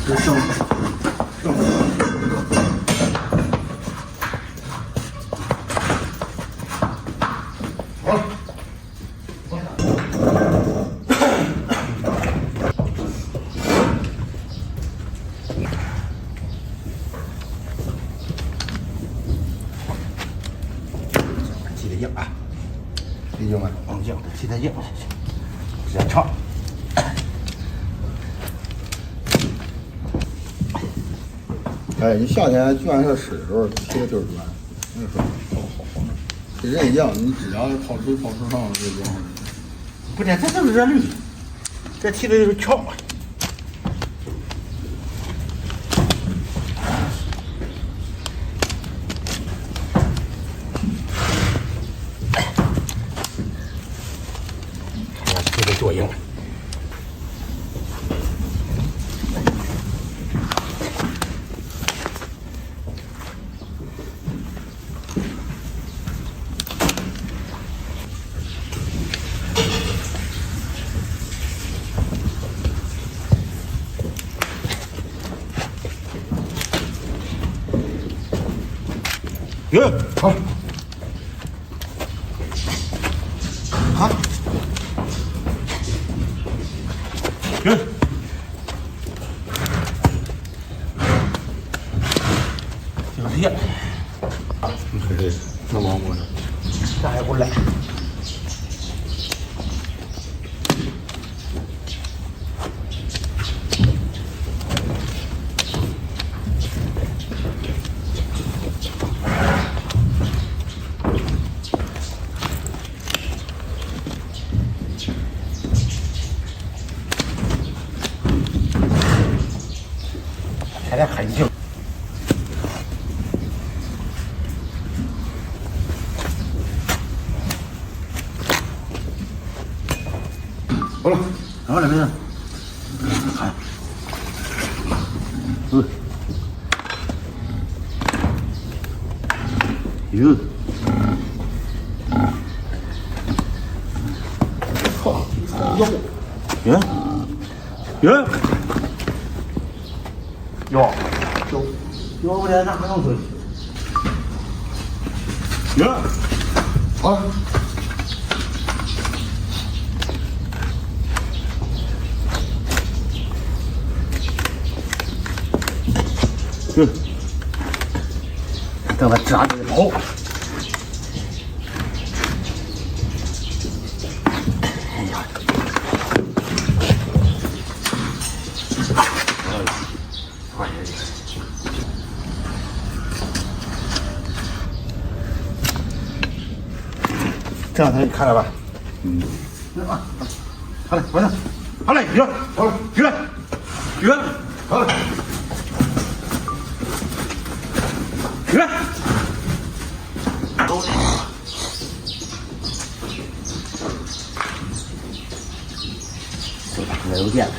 这生。好了。提的硬啊，理解吗？硬，提的硬，这样长。哎，你夏天卷下屎的时候提的就是软，那个时候好呢。跟人一样，你指甲掏出上这个。不对，这是热力，这提的就是翘。提的多硬。哟，好，好，哟，就是这，你看这能往过呢？这还不赖。还得很硬。好了，好了没事。看，哟，靠，腰，哟，腰，要不然那还能做？哟，好了。等它扎着跑。哎呀！快点！这两天你看了吧？啊，好嘞，完了，好嘞，行，好了，行，好了。来，这把没有电了。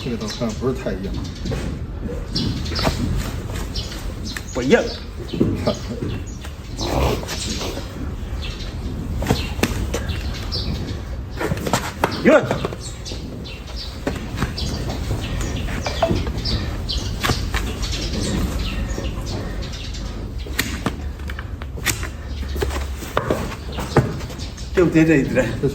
这个倒看不是太硬，不硬。哟，对不对？这一点，这是。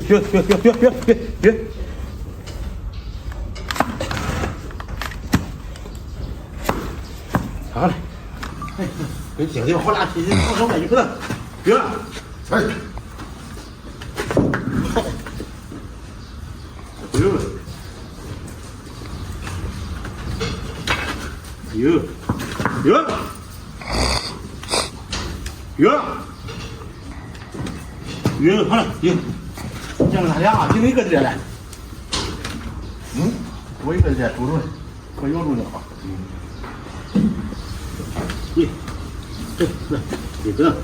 哟，哎哥，别！好嘞，哎，跟姐姐好拉皮，放手吧，你不能，别了，哎，哟，约，好了，约，见了他俩啊，就一个这来。我一个这住着，我有住就好。你这。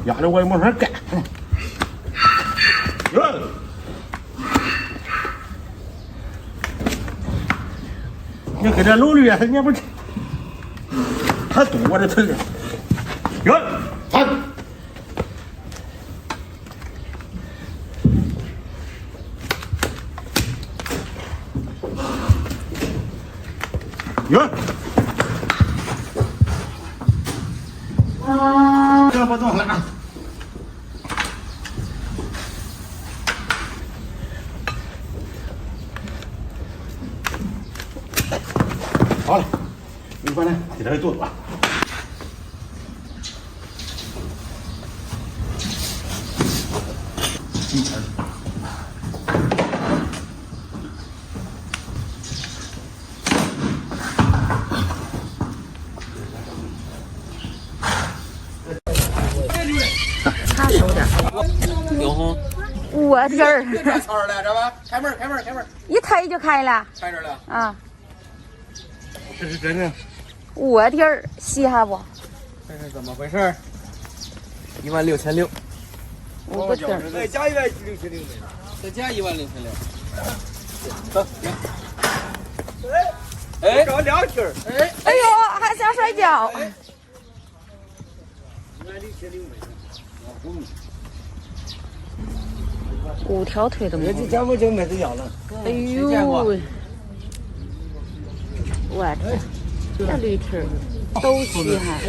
压着我也没法干。你跟这老驴啊，你也不是，他堵我这腿儿。站。这不动了。好了，你把那给他给做吧。差收点。有红。我这儿。这操了，这吧？开门，开门，开门！一抬就开了。开着了。啊。这是真的。我的儿，稀罕不？这是怎么回事？16600。5个蹄儿。再加16600，再加16600。走，行。哎，找2蹄儿。哎呦，还想摔跤。5条腿都没有。这家伙就没得要了。哎呦，我天，这驴蹄儿都稀罕。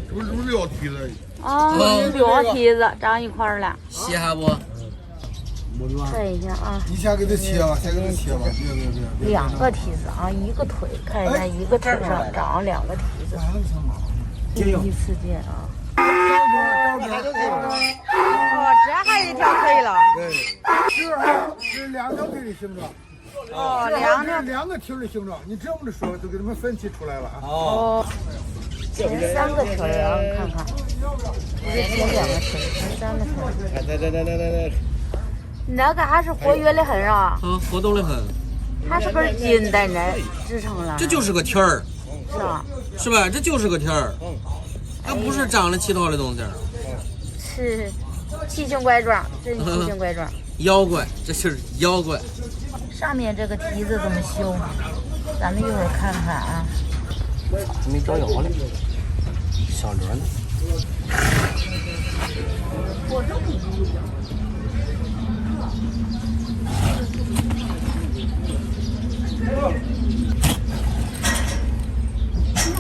这不是6蹄子？啊，6蹄子长一块儿了。稀罕不？看一下啊。你先给它切吧，先给它切吧，别。2个蹄子啊，一个腿，看一下一个腿上长2个蹄子。第一次见啊。哦，这还一条腿了。对，是2条腿的形状。哦2个蹄儿的形状，你这么说都给他们分析出来了啊。哦，这3个腿啊，看看，不是前2个腿，前3个腿。那个还是活跃的很啊。活动的很。它是根筋在那支撑了。这就是个蹄儿。是吧？是吧？这就是个蹄儿。它不是长了其他的东西。是奇形怪状，真奇形怪状。妖怪，这是妖怪。上面这个蹄子怎么修？咱们一会儿看看啊。没找着了，小轮呢？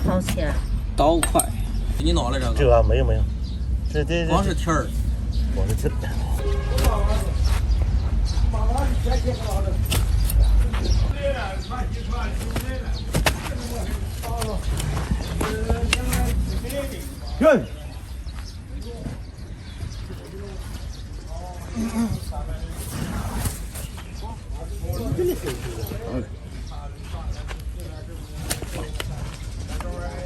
好切。刀快，给你挠了这个。这没有，这光是蹄儿。光是蹄儿。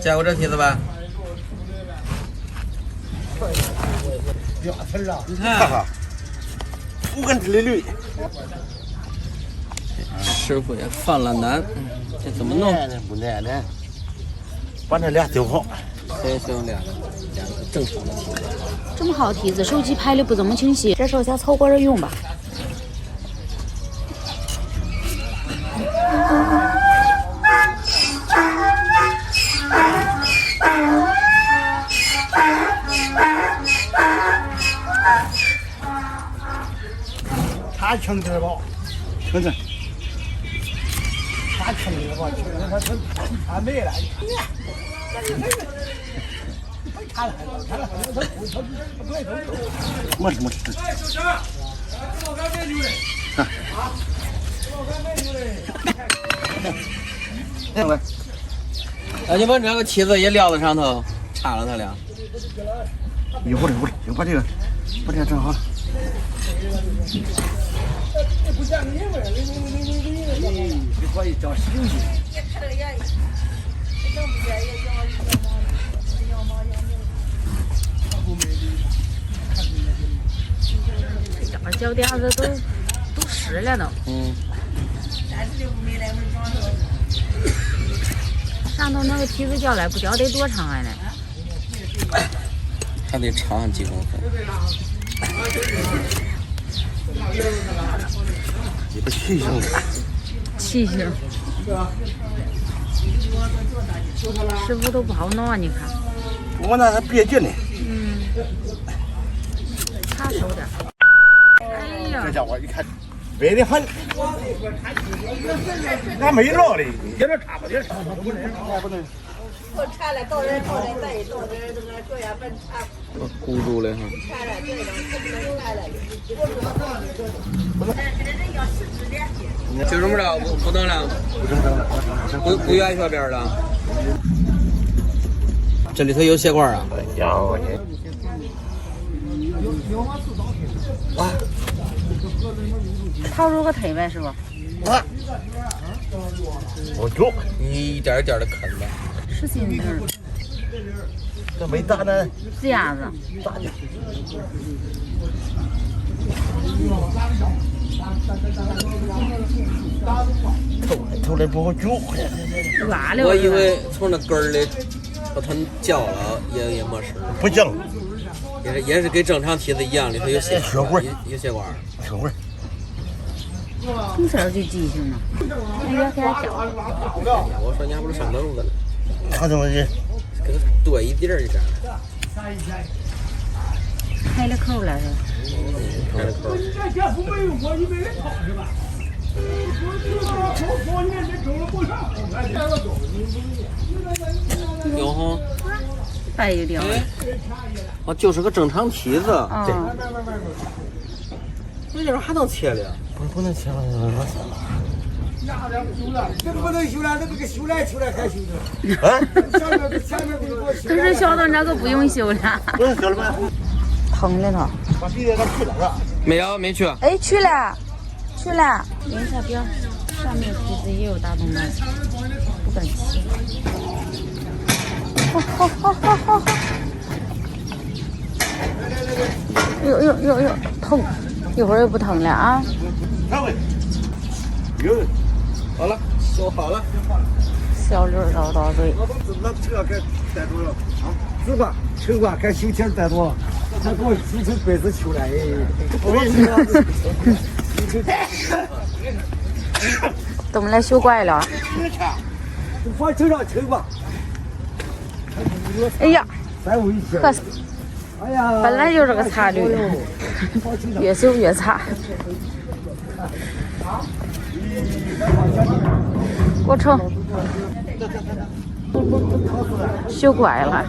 见过这蹄子吧？你看5根蹄的驴。师傅也犯了难，这怎么弄？不难的，把那俩丢好。行，两个正常的蹄子。这么好蹄子，手机拍的不怎么清晰，这手下凑合着用吧。他轻点吧，听着。他轻点吧，他没了。没事。你把这个蹄子也撂在上头，插了它俩。一会儿，把这个整好了。可以找休息。这脚垫子都湿了都。嗯。上头那个梯子脚来不脚得多长啊呢？还得长几公分。你不气性的。气性。师傅都不好弄啊，你看。我那还别劲呢。嗯。擦手点。哎呀。这家伙一看，歪得很。俺没落的，跟这差不多。我查了，到人到人再到人这个这样本查。箍住了哈。查了这种肯定查了。就这么着，不等了，不远小边了。这里头有血管啊？有。啊。掏出个腿呗，是不？我中。你一点一点的啃吧。是心子。这没大呢。是鸭子。大的。偷来不好揪。我以为从那根儿里把它绞了也没事。不绞。也是跟正常梯子一样，里头有血管，有血管。血管。从小就记性呢。那要给他绞。我说你还不如上凳子呢。他怎么的？给他多一点儿一点。开了口了是吧？开了口。有哈。白一点。哦，就是个正常梯子。啊。那点还能切了？不能切了。这个不能修了，那个修来还修呢。啊？可是小的那个不用修了。不用修了吗？疼了他。把鼻子给去了是吧？没去。哎，去了。nhìn下边，上面梯子也有大动脉，不敢骑。哟，疼，一会儿又不疼了啊。好了，修好了。小驴叨叨嘴。那车该带多了啊？是吧？车吧，该修钱带多了。他给我修成白子球了，哎！我跟你说，怎么来修怪了？放车上车吧。哎呀，可是，哎呀，本来就是个擦驴，越修越擦。过程修拐了。